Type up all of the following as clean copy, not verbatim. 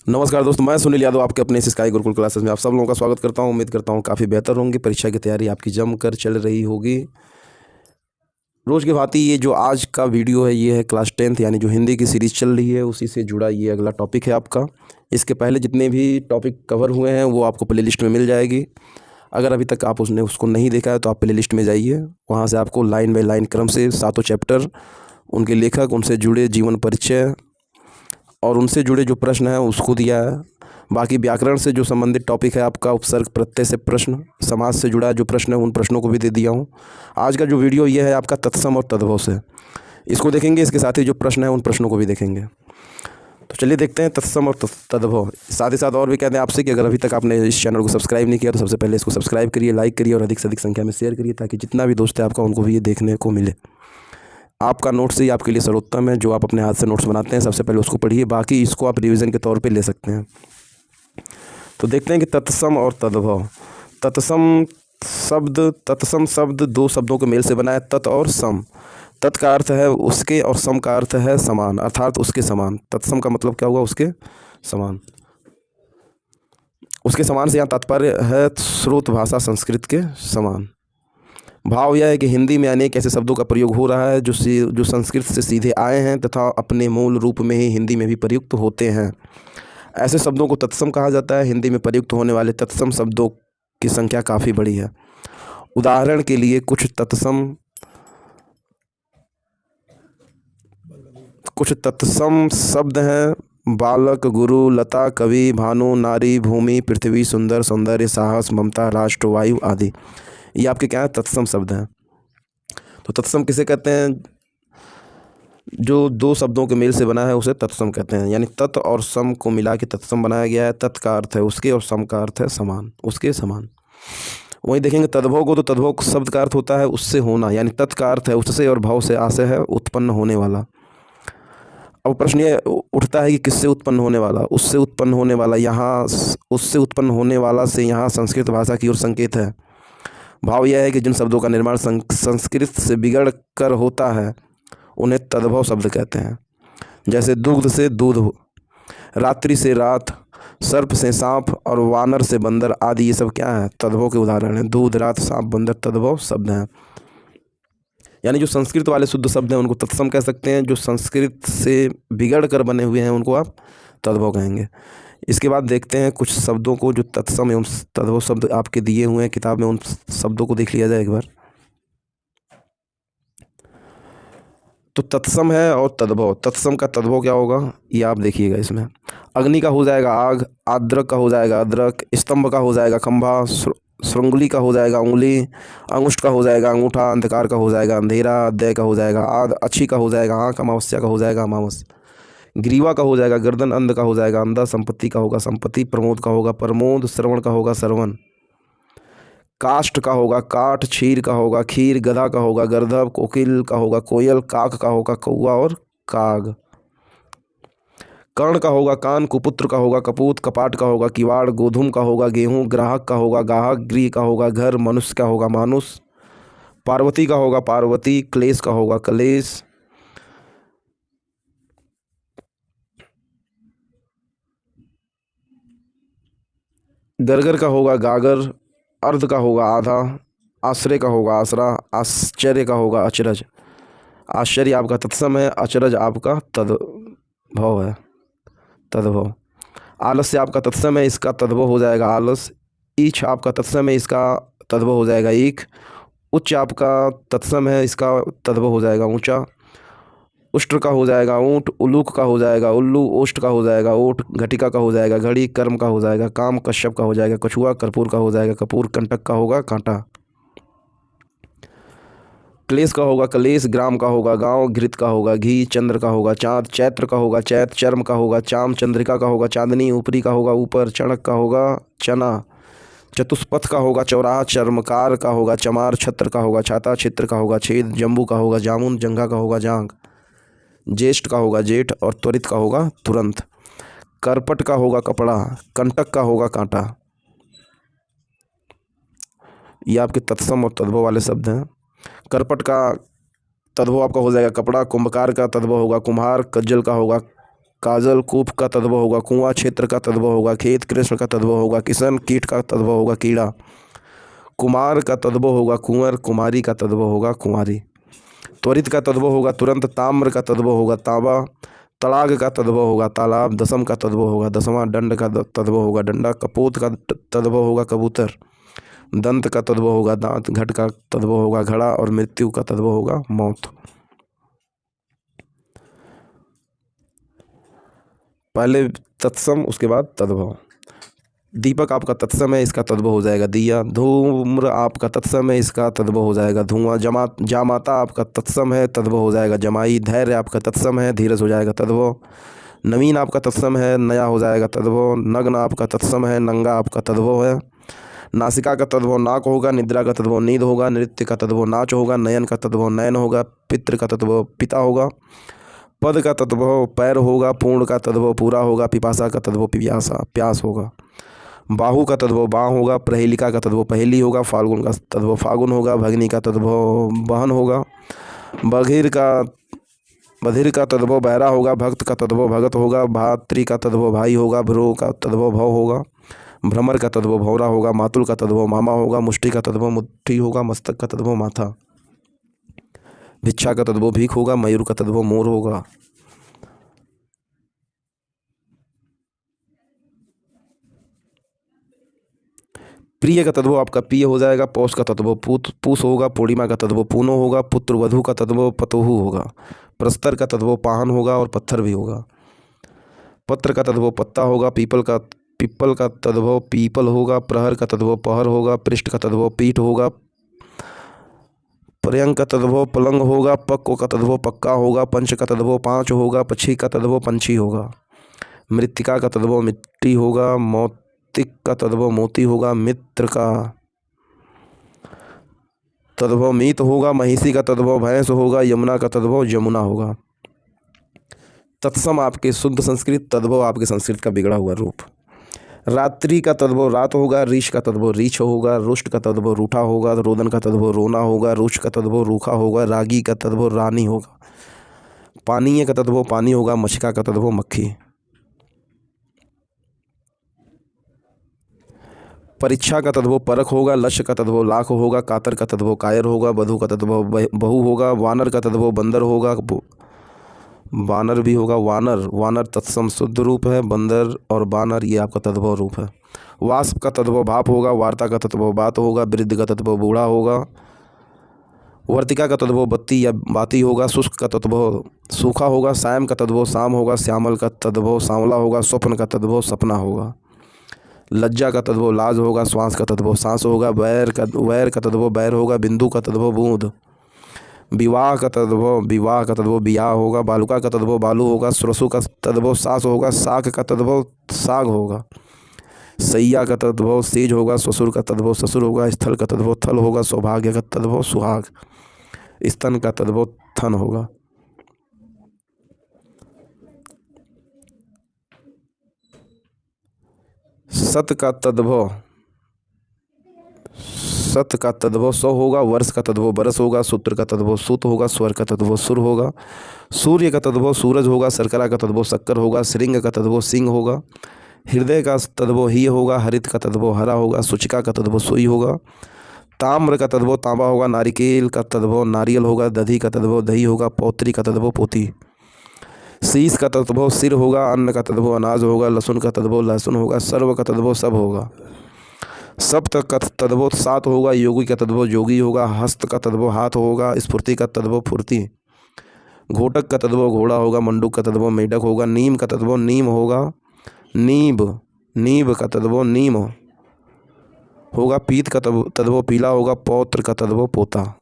नमस्कार दोस्तों, मैं सुनील यादव आपके अपने स्काई गुरुकुल क्लासेस में आप सब लोगों का स्वागत करता हूं। उम्मीद करता हूं काफ़ी बेहतर होंगी। परीक्षा की तैयारी आपकी जमकर चल रही होगी। रोज़ की भांति ये जो आज का वीडियो है ये है क्लास 10th यानी जो हिंदी की सीरीज़ चल रही है उसी से जुड़ा ये अगला टॉपिक है आपका। इसके पहले जितने भी टॉपिक कवर हुए हैं वो आपको प्लेलिस्ट में मिल जाएगी। अगर अभी तक आप उसको नहीं देखा है तो आप प्लेलिस्ट में जाइए, वहाँ से आपको लाइन बाई लाइन क्रम से सातों चैप्टर, उनके लेखक, उनसे जुड़े जीवन परिचय और उनसे जुड़े जो प्रश्न हैं उसको दिया है। बाकी व्याकरण से जो संबंधित टॉपिक है आपका उपसर्ग प्रत्यय से प्रश्न, समाज से जुड़ा जो प्रश्न है उन प्रश्नों को भी दे दिया हूँ। आज का जो वीडियो ये है आपका तत्सम और तद्भव से, इसको देखेंगे। इसके साथ ही जो प्रश्न है उन प्रश्नों को भी देखेंगे। तो चलिए देखते हैं तत्सम और तद्भव। साथ ही साथ और भी कहते हैं आपसे कि अगर अभी तक आपने इस चैनल को सब्सक्राइब नहीं किया तो सबसे पहले इसको सब्सक्राइब करिए, लाइक करिए और अधिक से अधिक संख्या में शेयर करिए ताकि जितना भी दोस्त है आपका उनको भी ये देखने को मिले। आपका नोट्स ही आपके लिए सर्वोत्तम है। जो आप अपने हाथ से नोट्स बनाते हैं सबसे पहले उसको पढ़िए, बाकी इसको आप रिवीजन के तौर पे ले सकते हैं। तो देखते हैं कि तत्सम और तद्भव। तत्सम शब्द दो शब्दों के मेल से बना है, तत् और सम। तत् का अर्थ है उसके और सम का अर्थ है समान, अर्थात उसके समान। तत्सम का मतलब क्या हुआ? उसके समान। उसके समान से यहाँ तात्पर्य है स्रोत भाषा संस्कृत के समान। भाव यह है कि हिंदी में अनेक ऐसे शब्दों का प्रयोग हो रहा है जो संस्कृत से सीधे आए हैं तथा अपने मूल रूप में ही हिंदी में भी प्रयुक्त होते हैं। ऐसे शब्दों को तत्सम कहा जाता है। हिंदी में प्रयुक्त होने वाले तत्सम शब्दों की संख्या काफ़ी बड़ी है। उदाहरण के लिए कुछ तत्सम शब्द हैं: बालक, गुरु, लता, कवि, भानु, नारी, भूमि, पृथ्वी, सुंदर, सौंदर्य, साहस, ममता, राष्ट्र, वायु आदि। ये आपके क्या है? तत्सम शब्द हैं। तो तत्सम किसे कहते हैं? जो दो शब्दों के मेल से बना है उसे तत्सम कहते हैं। यानी तत् और सम को मिला के तत्सम बनाया गया है। तत् का अर्थ है उसके और सम का अर्थ है समान, उसके समान। वहीं देखेंगे तद्भव को, तो तद्भव शब्द का अर्थ होता है उससे होना, यानी तत् का अर्थ है उससे और भव से आशय है उत्पन्न होने वाला। अब प्रश्न ये उठता है कि किससे उत्पन्न होने वाला? उससे उत्पन्न होने वाला। यहाँ उससे उत्पन्न होने वाला से यहाँ संस्कृत भाषा की ओर संकेत है। भाव यह है कि जिन शब्दों का निर्माण संस्कृत से बिगड़ कर होता है उन्हें तद्भव शब्द कहते हैं। जैसे दुग्ध से दूध, रात्रि से रात, सर्प से सांप और वानर से बंदर आदि, ये सब क्या है? तद्भव के उदाहरण हैं। दूध, रात, सांप, बंदर तद्भव शब्द हैं। यानी जो संस्कृत वाले शुद्ध शब्द हैं उनको तत्सम कह सकते हैं। जो संस्कृत से बिगड़ कर बने हुए हैं उनको आप तद्भव कहेंगे। इसके बाद देखते हैं कुछ शब्दों को जो तत्सम एवं तद्भव शब्द आपके दिए हुए हैं किताब में, उन शब्दों को देख लिया जाए एक बार। तो तत्सम है और तद्भव। तत्सम का तद्भव क्या होगा ये आप देखिएगा। इसमें अग्नि का हो जाएगा आग, आद्रक का हो जाएगा अदरक, स्तंभ का हो जाएगा खंभा, श्रृंगली का हो जाएगा उंगली, अंगुष्ठ का हो जाएगा अंगूठा, अंधकार का हो जाएगा अंधेरा, अध्यय का हो जाएगा आद, अच्छी का हो जाएगा आँख, अमावस्या का हो जाएगा अमावस्या, ग्रीवा का हो जाएगा गर्दन, अंध का हो जाएगा अंधा, संपत्ति का होगा संपत्ति, प्रमोद का होगा प्रमोद, श्रवण का होगा श्रवण, काष्ठ का होगा काठ, क्षीर का होगा खीर, गधा का होगा गर्दभ, कोकिल का होगा कोयल, काक का होगा कौआ और काग, कर्ण का होगा कान, कुपुत्र का होगा कपूत, कपाट का होगा किवाड़, गोधूम का होगा गेहूं, ग्राहक का होगा गाहक, गृह का होगा घर, मनुष्य का होगा मानुष, पार्वती का होगा पार्वती, क्लेश का होगा कलेश, गरगर का होगा गागर, अर्ध का होगा आधा, आश्रय का होगा आसरा, आश्चर्य का होगा अचरज। आश्चर्य आपका तत्सम है, अचरज आपका तद्भव है, तद्भव। आलस्य आपका तत्सम है, इसका तद्भव हो जाएगा आलस। ईछ आपका तत्सम है, इसका तद्भव हो जाएगा ईख। उच्च आपका तत्सम है, इसका तद्भव हो जाएगा ऊंचा। उष्ट्र का हो जाएगा ऊँट, उलूक का हो जाएगा उल्लू, ओष्ठ का हो जाएगा ओठ, घटिका का हो जाएगा घड़ी, कर्म का हो जाएगा काम, कश्यप का हो जाएगा कछुआ, कर्पूर का हो जाएगा कपूर, कंटक का होगा कांटा, क्लेश का होगा कलेश, ग्राम का होगा गांव, घृत का होगा घी, चंद्र का होगा चाँद, चैत्र का होगा चैत, चर्म का होगा चाम, चंद्रिका का होगा चांदनी, ऊपरी का होगा ऊपर, चणक का होगा चना, चतुष्पथ का होगा चौराहा, चर्मकार का होगा चमार, छत्र का होगा छाता, छित्र का होगा छेद, जम्बू का होगा जामुन, जंघा का होगा जांग, ज्येष्ठ का होगा जेठ और त्वरित का होगा तुरंत, करपट का होगा कपड़ा, कंटक का होगा कांटा। ये आपके तत्सम और तद्भव वाले शब्द हैं। करपट का तद्भव आपका हो जाएगा कपड़ा, कुंभकार का तद्भव होगा कुम्हार, कज्जल का होगा काजल कूप का तद्भव होगा कुआं, क्षेत्र का तद्भव होगा खेत, कृष्ण का तद्भव होगा किशन, कीट का तद्भव होगा कीड़ा, कुमार का तद्भव होगा कुंवर, कुमारी का तद्भव होगा कुंवारी। त्वरित का तद्भव होगा तुरंत, ताम्र का तद्भव होगा तांबा, तड़ाग का तद्भव होगा तालाब, दसम का तद्भव होगा दसवां, दंड का तद्भव होगा डंडा, कपोत का तद्भव होगा कबूतर, दंत का तद्भव होगा दांत, घट का तद्भव होगा घड़ा और मृत्यु का तद्भव होगा मौत। पहले तत्सम उसके बाद तद्भव। दीपक आपका तत्सम है, इसका तद्भव हो जाएगा दिया। धूम्र आपका तत्सम है, इसका तद्भव हो जाएगा धुआं। जामाता आपका तत्सम है, तद्भव हो जाएगा जमाई। धैर्य आपका तत्सम है, धीरज हो जाएगा तद्भव। नवीन आपका तत्सम है, नया हो जाएगा तद्भव। नग्न आपका तत्सम है, नंगा आपका तद्भव है। नासिका का तद्भव नाक होगा, निद्रा का तद्भव नींद होगा, नृत्य का तद्भव नाच होगा, नयन का तद्भव नयन होगा, पितृ का तद्भव पिता होगा, पद का तद्भव पैर होगा, पूर्ण का तद्भव पूरा होगा, पिपासा का तद्भव पियासा प्यास होगा, बाहु का तद्भव बाँ होगा, प्रहेलिका का तद्भव पहेली होगा, फाल्गुन का तद्भव फागुन होगा, भगनी का तद्भव बहन होगा, बधिर का तद्भव बहरा होगा, भक्त का तद्भव भगत होगा, भातृ का तद्भव भाई होगा, भ्रो का तद्भव भव होगा, भ्रमर का तद्भव भौरा होगा, मातुल का तद्भव मामा होगा, मुष्टि का तद्भव मुट्ठी होगा, मस्तक का तद्भव माथा, भिक्षा का तद्भव भीख होगा, मयूर का तद्भव मोर होगा। प्रिय का तद्भव आपका पिय हो जाएगा। पौष का तद्भव पूस होगा, पूर्णिमा का तद्भव पूनो होगा, पुत्र वधु का तद्भव पतोहु होगा, प्रस्तर का तद्भव पाहन होगा और पत्थर भी होगा, पत्र का तद्भव पत्ता होगा, पिप्पल का तद्भव पीपल होगा, प्रहर का तद्भव पहर होगा, पृष्ठ का तद्भव पीठ होगा, पर्यंक का तद्भव पलंग होगा, पक्व का तद्भव पक्का होगा, पंच का तद्भव पाँच होगा, पक्षी का तद्भव पंछी होगा, मृत्तिका का तद्भव मिट्टी होगा, मौतिक का तद्भव मोती होगा, मित्र का तद्भव मीत होगा, महिषी का तद्भव भैंस होगा, यमुना का तद्भव यमुना होगा। तत्सम आपके शुद्ध संस्कृत, तद्भव आपके संस्कृत का बिगड़ा हुआ रूप। रात्रि का तद्भव रात होगा, रीछ का तद्भव रीछ होगा, रुष्ट का तद्भव रूठा होगा, रोदन का तद्भव रोना होगा, रुच का तद्भव रूखा होगा, रागी का तद्भव रानी होगा, पानीय का तद्भव पानी होगा, मछका का तद्भव मक्खी। परीक्षा का तद्भव परख होगा, लक्ष्य का तद्भव लाख होगा, कातर का तद्भव कायर होगा, बधु का तद्भव बहू होगा, वानर का तद्भव बंदर होगा, वानर भी होगा, वानर तत्सम शुद्ध रूप है, बंदर और बानर ये आपका तद्भव रूप है। वाष्प का तद्भव भाप होगा, वार्ता का तद्भव बात होगा, वृद्ध का तद्भव बूढ़ा होगा, वर्तिका का तद्भव बत्ती या बाती होगा, शुष्क का तद्भव सूखा होगा, सायं का तद्भव शाम होगा, श्यामल का तद्भव सांवला होगा, स्वप्न का तद्भव सपना होगा, लज्जा का तद्भव लाज होगा, श्वास का तद्भव सांस होगा, वैर का तद्भव बैर होगा, बिंदु का तद्भव बूंद, विवाह का तद्भव बियाह होगा, बालुका का तद्भव बालू होगा, सुरसु का तद्भव सास होगा, साग का तद्भव साग होगा, सैया का तद्भव सेज होगा, ससुर का तद्भव ससुर होगा, स्थल का तद्भव थल होगा, सौभाग्य का तद्भव सुहाग, स्तन का तद्भव थन होगा। सत का तद्भव सौ होगा, वर्ष का तद्भव बरस होगा, सूत्र का तद्भव सूत होगा, स्वर का तद्भव सुर होगा, सूर्य का तद्भव सूरज होगा, शर्करा का तद्भव शक्कर होगा, श्रृंग का तद्भव सिंह होगा, हृदय का तद्भव ही होगा, हरित का तद्भव हरा होगा, सूचिका का तद्भव सुई होगा, ताम्र का तद्भव तांबा होगा, नारिकेल का तद्भव नारियल होगा, दधी का तद्भव दही होगा, पौत्री का तद्भव पोती, शीश का तद्भव सिर होगा, अन्न का तद्भव अनाज होगा, लहसुन का तद्भव लहसुन होगा, सर्व का तद्भव सब होगा, सप्त का तद्भव सात होगा, योगी का तद्भव योगी होगा, हस्त का तद्भव हाथ होगा, स्फूर्ति का तद्भव फुर्ती, घोटक का तद्भव घोड़ा होगा, मंडूक का तद्भव मेढक होगा, नीम का तद्भव नीम होगा, नीब का तद्भव नीम होगा, पीत का तद्भव पीला होगा, पौत्र का तद्भव पोता।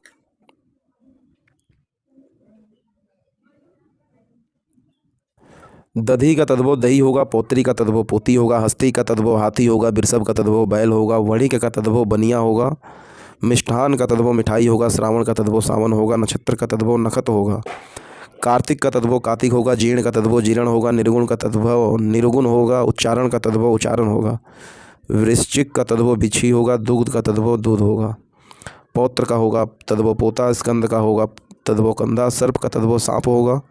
दधी का तद्भव दही होगा, पौत्री का तद्भव पोती होगा, हस्ती का तद्भव हाथी होगा, बिरसब का तद्भव बैल होगा, वणिक का तद्भव बनिया होगा, मिष्ठान का तद्भव मिठाई होगा, श्रावण का तद्भव सावन होगा, नक्षत्र का तद्भव नखत होगा, कार्तिक का तद्भव कार्तिक होगा, जीर्ण का तद्भव जीर्ण होगा, निर्गुण का तद्भव निर्गुण होगा, उच्चारण का तद्भव उच्चारण होगा, वृश्चिक का तद्भव बिच्छी होगा, दुग्ध का तद्भव दूध होगा, पौत्र का होगा तद्भव पोता, स्कंद का होगा तद्भव कंधा, सर्प का तद्भव सांप होगा,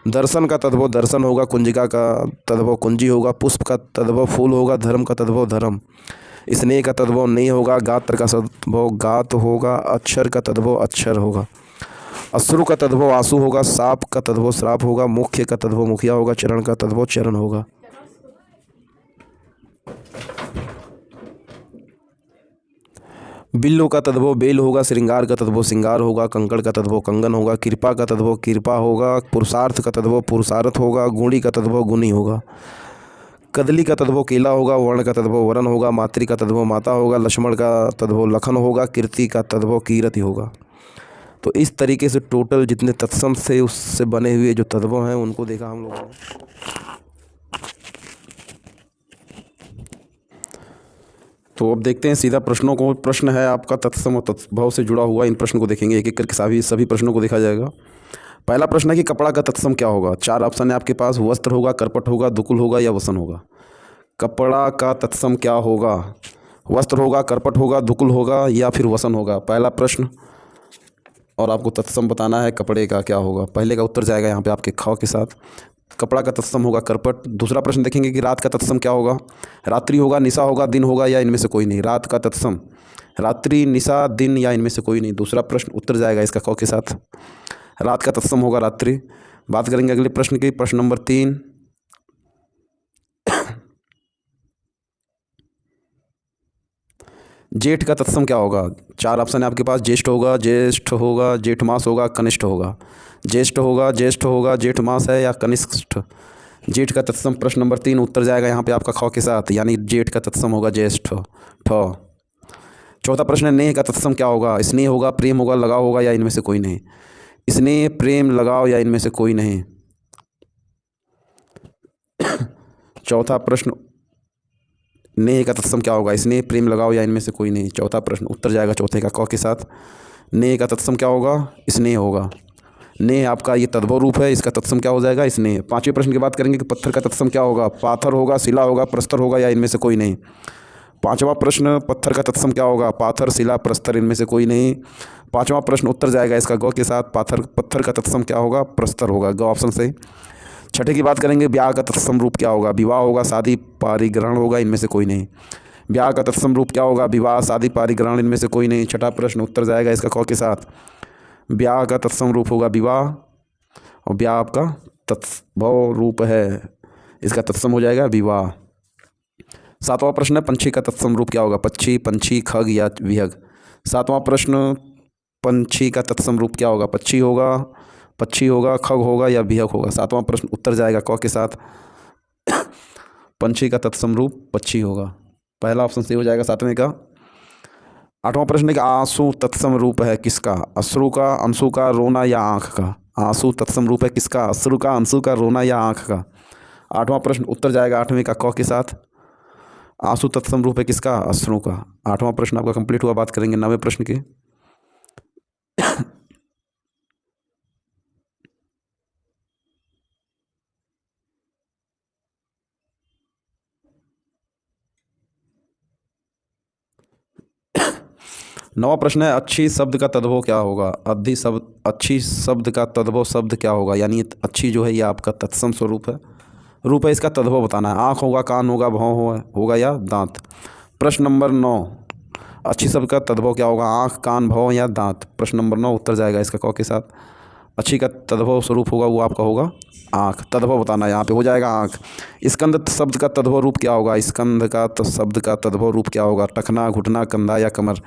दर्शन का तद्भव दर्शन होगा, कुंजिका का तद्भव कुंजी होगा, पुष्प का तद्भव फूल होगा, धर्म का तद्भव धर्म, स्नेह का तद्भव नहीं होगा, गात्र का तद्भव गात होगा, अक्षर का तद्भव अक्षर होगा, अश्रु का तद्भव आंसू होगा, साप का तद्भव श्राप होगा, मुख्य का तद्भव मुखिया होगा, चरण का तद्भव चरण होगा। बिल्लो का तद्भव बेल होगा, श्रृंगार का तद्भव श्रृंगार होगा, कंकड़ का तद्भव कंगन होगा, कृपा का तद्भव कृपा होगा, पुरुषार्थ का तद्भव पुरुषार्थ होगा, गुणी का तद्भव गुणी होगा, कदली का तद्भव केला होगा, वर्ण का तद्भव वरण होगा, मातृ का तद्भव माता होगा, लक्ष्मण का तद्भव लखन होगा, कीर्ति का तद्भव कीरति होगा। तो इस तरीके से टोटल जितने तत्सम से उससे बने हुए जो तद्भव हैं उनको देखा हम लोगों ने। तो अब देखते हैं सीधा प्रश्नों को। प्रश्न है आपका तत्सम और तत्भव से जुड़ा हुआ, इन प्रश्न को देखेंगे एक एक करके, सभी प्रश्नों को देखा जाएगा। पहला प्रश्न है कि कपड़ा का तत्सम क्या होगा। 4 ऑप्शन है आपके पास, वस्त्र होगा, करपट होगा, दुकुल होगा या वसन होगा। कपड़ा का तत्सम क्या होगा, वस्त्र होगा, करपट होगा, दुकुल होगा या फिर वसन होगा। पहला प्रश्न, और आपको तत्सम बताना है कपड़े का क्या होगा। पहले का उत्तर जाएगा यहाँ पे आपके ख के साथ, कपड़ा का तत्सम होगा करपट। दूसरा प्रश्न देखेंगे कि रात का तत्सम क्या होगा। रात्रि होगा, निशा होगा, दिन होगा या इनमें से कोई नहीं। रात का तत्सम रात्रि, निशा, दिन या इनमें से कोई नहीं। दूसरा प्रश्न उत्तर जाएगा इसका क के साथ, रात का तत्सम होगा रात्रि। बात करेंगे अगले प्रश्न की, प्रश्न नंबर 3, जेठ का तत्सम क्या होगा। 4 ऑप्शन है आपके पास, ज्येष्ठ होगा, ज्येष्ठ होगा, जेठ मास होगा, कनिष्ठ होगा। ज्येष्ठ होगा, ज्येष्ठ होगा, जेठ मास है या कनिष्ठ। जेठ का तत्सम प्रश्न नंबर 3 उत्तर जाएगा यहाँ पे आपका ख के साथ, यानी जेठ का तत्सम होगा ज्येष्ठ, ठ। चौथा प्रश्न है, नेह का तत्सम क्या होगा। स्नेह होगा, प्रेम होगा, लगाव होगा या इनमें से कोई नहीं। स्नेह, प्रेम, लगाव या इनमें से कोई नहीं। चौथा प्रश्न, नेह का तत्सम क्या होगा। स्नेह, प्रेम, लगाव या इनमें से कोई नहीं। चौथा प्रश्न उत्तर जाएगा चौथे का क के साथ, नेह का तत्सम क्या होगा, स्नेह होगा। नेह आपका ये तद्भव रूप है, इसका तत्सम क्या हो जाएगा, स्नेह। 5वें प्रश्न की बात करेंगे कि पत्थर का तत्सम क्या होगा। पाथर होगा, शिला होगा, प्रस्तर होगा या इनमें से कोई नहीं। 5वां प्रश्न, पत्थर का तत्सम क्या होगा। पाथर, शिला, प्रस्तर, इनमें से कोई नहीं। 5वां प्रश्न उत्तर जाएगा इसका ग के साथ, पत्थर का तत्सम क्या होगा, प्रस्तर होगा, ग ऑप्शन से। 6ठे की बात करेंगे, ब्याह का तत्सम रूप क्या होगा। विवाह होगा, शादी, पारिग्रहण होगा, इनमें से कोई नहीं। ब्याह का तत्सम रूप क्या होगा, विवाह, शादी, पारिग्रहण, इनमें से कोई नहीं। 6ठा प्रश्न उत्तर जाएगा इसका क के साथ, ब्याह का तत्सम रूप होगा विवाह, और ब्याह आपका तत्सम रूप है, इसका तत्सम हो जाएगा विवाह। 7वां प्रश्न है, पंछी का तत्सम रूप क्या होगा। पक्षी, पंछी, खग या विहग। 7वां प्रश्न, पंछी का तत्सम रूप क्या होगा। पक्षी होगा, खग होगा या विहग होगा। 7वां प्रश्न उत्तर जाएगा क के साथ, पंछी का तत्सम रूप पक्षी होगा, पहला ऑप्शन सही हो जाएगा 7वें का। 8वां प्रश्न है कि आंसू तत्सम रूप है किसका। अश्रु का, अंशु का, रोना या आँख का। आंसू तत्सम रूप है किसका, अश्रु का, अंशु का, रोना या आँख का। 8वां प्रश्न उत्तर जाएगा 8वें का क के साथ, आंसू तत्सम रूप है किसका, अश्रु का। 8वां प्रश्न आपका कंप्लीट हुआ। बात करेंगे 9वें प्रश्न की। नवा प्रश्न है, अच्छी शब्द का तद्भव क्या होगा। अच्छी शब्द का तद्भव शब्द क्या होगा, यानी अच्छी जो है ये आपका तत्सम स्वरूप है, रूप है, इसका तद्भव बताना है। आँख होगा, कान होगा, भौं होगा या दांत। प्रश्न नंबर 9, अच्छी शब्द का तद्भव क्या होगा। आँख, कान, भौं या दांत। प्रश्न नंबर 9 उत्तर जाएगा इसका क के साथ, अच्छी का तद्भव स्वरूप होगा वो आपका होगा आँख, तद्भव बताना है यहाँ पे, हो जाएगा आँख। स्कंद शब्द का तद्भव रूप क्या होगा। स्कंद का शब्द का तद्भव रूप क्या होगा। टखना, घुटना, कंधा या कमर।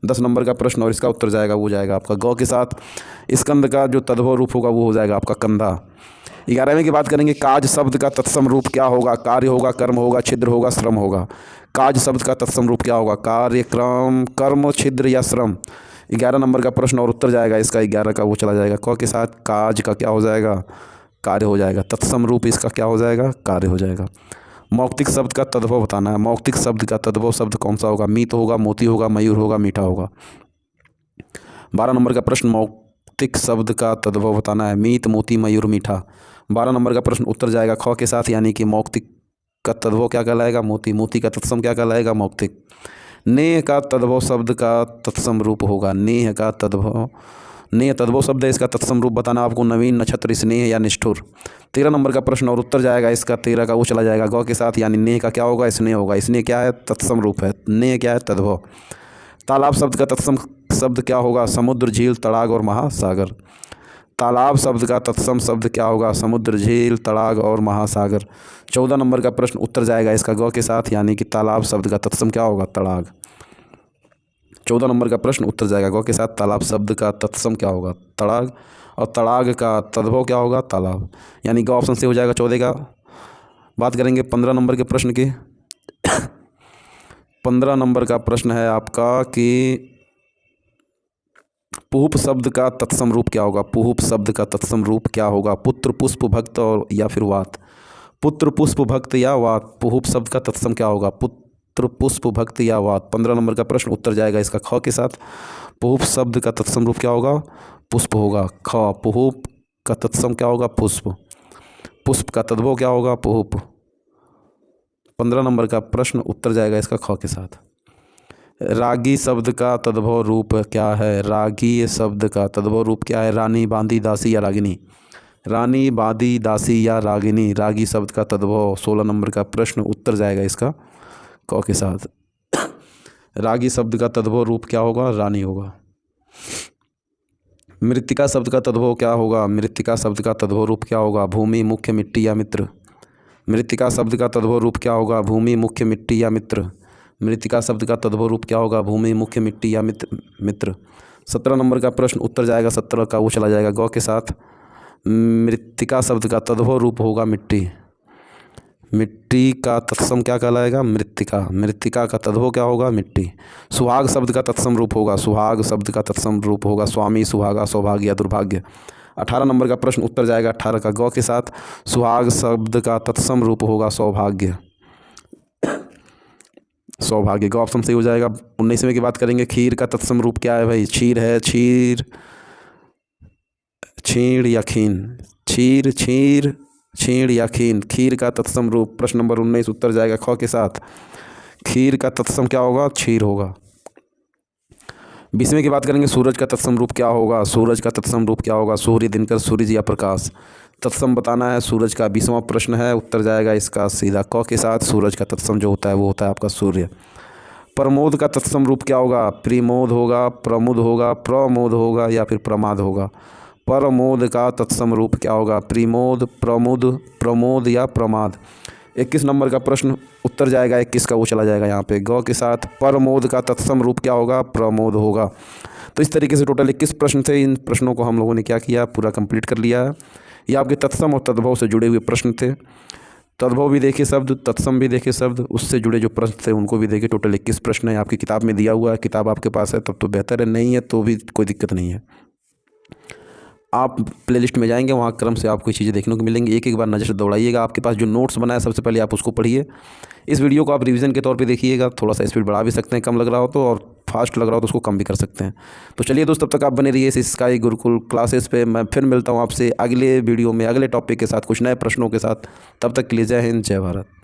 10 नंबर का प्रश्न और इसका उत्तर जाएगा वो जाएगा आपका ग के साथ, स्कंद का जो तद्भव रूप होगा वो हो जाएगा आपका कंधा। 11वें की बात करेंगे, काज शब्द का तत्सम रूप क्या होगा। कार्य होगा, कर्म होगा, छिद्र होगा, श्रम होगा। काज शब्द का तत्सम रूप क्या होगा। कार्य, कर्म, छिद्र या श्रम। 11 नंबर का प्रश्न और उत्तर जाएगा इसका 11 का वो चला जाएगा क के साथ, काज का क्या हो जाएगा, कार्य हो जाएगा। तत्सम रूप इसका क्या हो जाएगा, कार्य हो जाएगा। मौक्तिक शब्द का तद्भव बताना है। मौक्तिक शब्द का तद्भव शब्द कौन सा होगा। मीत होगा, मोती होगा, मयूर होगा, मीठा होगा। 12 नंबर का प्रश्न, मौक्तिक शब्द का तद्भव बताना है। मीत, मोती, मयूर, मीठा। 12 नंबर का प्रश्न उत्तर जाएगा ख के साथ, यानी कि मौक्तिक का तद्भव क्या कहलाएगा, मोती। मोती का तत्सम क्या कहलाएगा, मौक्तिक। नेह का तद्भव शब्द का तत्सम रूप होगा। नेह का तद्भव, नेह तद्भव शब्द है, इसका तत्सम रूप बताना आपको। नवीन, नक्षत्र, स्नेह या निष्ठुर। 13 नंबर का प्रश्न और उत्तर जाएगा इसका 13 का वो चला जाएगा ग के साथ, यानी नेह का क्या होगा, स्नेह होगा। स्नेह क्या है, तत्सम रूप है। नेह क्या है, तद्भव। तालाब शब्द का तत्सम शब्द क्या होगा, समुद्र, झील, तड़ाग और महासागर। तालाब शब्द का तत्सम शब्द क्या होगा, समुद्र, झील, तड़ाग और महासागर। 14 नंबर का प्रश्न उत्तर जाएगा इसका ग के साथ, यानी कि तालाब शब्द का तत्सम क्या होगा, तड़ाग। 14 नंबर का प्रश्न उत्तर जाएगा ग के साथ, तालाब शब्द का तत्सम क्या होगा, तड़ाग, और तड़ाग का तद्भव क्या होगा, तालाब, यानी ग ऑप्शन से हो जाएगा 14 का। बात करेंगे 15 नंबर के प्रश्न की। 15 नंबर का प्रश्न है आपका कि पुहुप शब्द का तत्सम रूप क्या होगा। पुहुप शब्द का तत्सम रूप क्या होगा, पुत्र, पुष्प, भक्त और या फिर वात। पुत्र, पुष्प, भक्त या वात। पुहुप शब्द का तत्सम क्या होगा, पुत्र, पुष्प, भक्त या वात। 15 नंबर का प्रश्न उत्तर जाएगा इसका ख के साथ। पुहुप शब्द का तत्सम रूप क्या होगा, पुष्प होगा। ख, पुहुप का तत्सम क्या होगा, पुष्प। पुष्प का तद्भव क्या होगा, पुहुप। 15 नंबर का प्रश्न उत्तर जाएगा इसका ख के साथ। रागी शब्द का तद्भव रूप क्या है। रागी शब्द का तद्भव रूप क्या है, रानी, बांदी, दासी या रागिनी। रानी, बांदी, दासी या रागिनी। रागी शब्द का तद्भव। 16 नंबर का प्रश्न उत्तर जाएगा इसका क के साथ। रागी शब्द का तद्भव रूप क्या होगा, रानी होगा। मृत्तिका शब्द का तद्भव क्या होगा। मृत्तिका शब्द का तद्भव रूप क्या होगा, भूमि, मुख्य, मिट्टी या मित्र। मृत्तिका शब्द का तद्भव रूप क्या होगा, भूमि, मुख्य, मिट्टी या मित्र। मृत्तिका शब्द का तद्भव रूप क्या होगा, भूमि, मुख्य, मिट्टी या मित्र। 17 नंबर का प्रश्न उत्तर जाएगा 17 का वो चला जाएगा ग के साथ। मृत्तिका शब्द का तद्भव रूप होगा मिट्टी। मिट्टी का तत्सम क्या कहलाएगा, मृत्तिका। मृत्तिका का तद्भव क्या होगा, मिट्टी। सुहाग शब्द का तत्सम रूप होगा। सुहाग शब्द का तत्सम रूप होगा स्वामी, सुहागा, सौभाग्य या दुर्भाग्य। 18 नंबर का प्रश्न उत्तर जाएगा 18 का ग के साथ। सुहाग शब्द का तत्सम रूप होगा सौभाग्य। सौभाग्य ग ऑप्शन सही हो जाएगा। 19वें की बात करेंगे। खीर का तत्सम रूप क्या है भाई, क्षीर है, क्षीर, छीण या खीन। क्षीर, क्षीर, छीण या खीन। खीर का तत्सम रूप। प्रश्न नंबर 19 उत्तर जाएगा ख के साथ। खीर का तत्सम क्या होगा, क्षीर होगा। 20वें की बात करेंगे। सूरज का तत्सम रूप क्या होगा। सूरज का तत्सम रूप क्या होगा, सूर्य, दिनकर, सूरज या प्रकाश। तत्सम बताना है सूरज का। 20वां प्रश्न है, उत्तर जाएगा इसका सीधा क के साथ। सूरज का तत्सम जो होता है वो होता है आपका सूर्य। प्रमोद का तत्सम रूप क्या होगा, प्रिमोद होगा, प्रमुद होगा, प्रमोद होगा या फिर प्रमाद होगा। प्रमोद का तत्सम रूप क्या होगा, प्रिमोद, प्रमुद, प्रमोद या प्रमाद। 21 नंबर का प्रश्न उत्तर जाएगा 21 का वो चला जाएगा यहाँ पे ग के साथ। प्रमोद का तत्सम रूप क्या होगा, प्रमोद होगा। तो इस तरीके से टोटल 21 प्रश्न थे। इन प्रश्नों को हम लोगों ने क्या किया, पूरा कंप्लीट कर लिया है। ये आपके तत्सम और तद्भव से जुड़े हुए प्रश्न थे। तद्भव भी देखे शब्द, तत्सम भी देखे शब्द, उससे जुड़े जो प्रश्न थे उनको भी देखे। टोटल 21 प्रश्न है, आपकी किताब में दिया हुआ है। किताब आपके पास है तब तो बेहतर है, नहीं है तो भी कोई दिक्कत नहीं है। आप प्लेलिस्ट में जाएंगे, वहाँ क्रम से आपको चीज़ें देखने को मिलेंगी। एक एक बार नज़र से दौड़ाइएगा। आपके पास जो नोट्स बनाया सबसे पहले आप उसको पढ़िए। इस वीडियो को आप रिवीजन के तौर पे देखिएगा। थोड़ा सा स्पीड बढ़ा भी सकते हैं कम लग रहा हो तो, और फास्ट लग रहा हो तो उसको कम भी कर सकते हैं। तो चलिए दोस्त, तब तक आप बने रहिए इस स्काई गुरुकुल क्लासेस पे। मैं फिर मिलता हूँ आपसे अगले वीडियो में अगले टॉपिक के साथ, कुछ नए प्रश्नों के साथ। तब तक के लिए जय हिंद, जय भारत।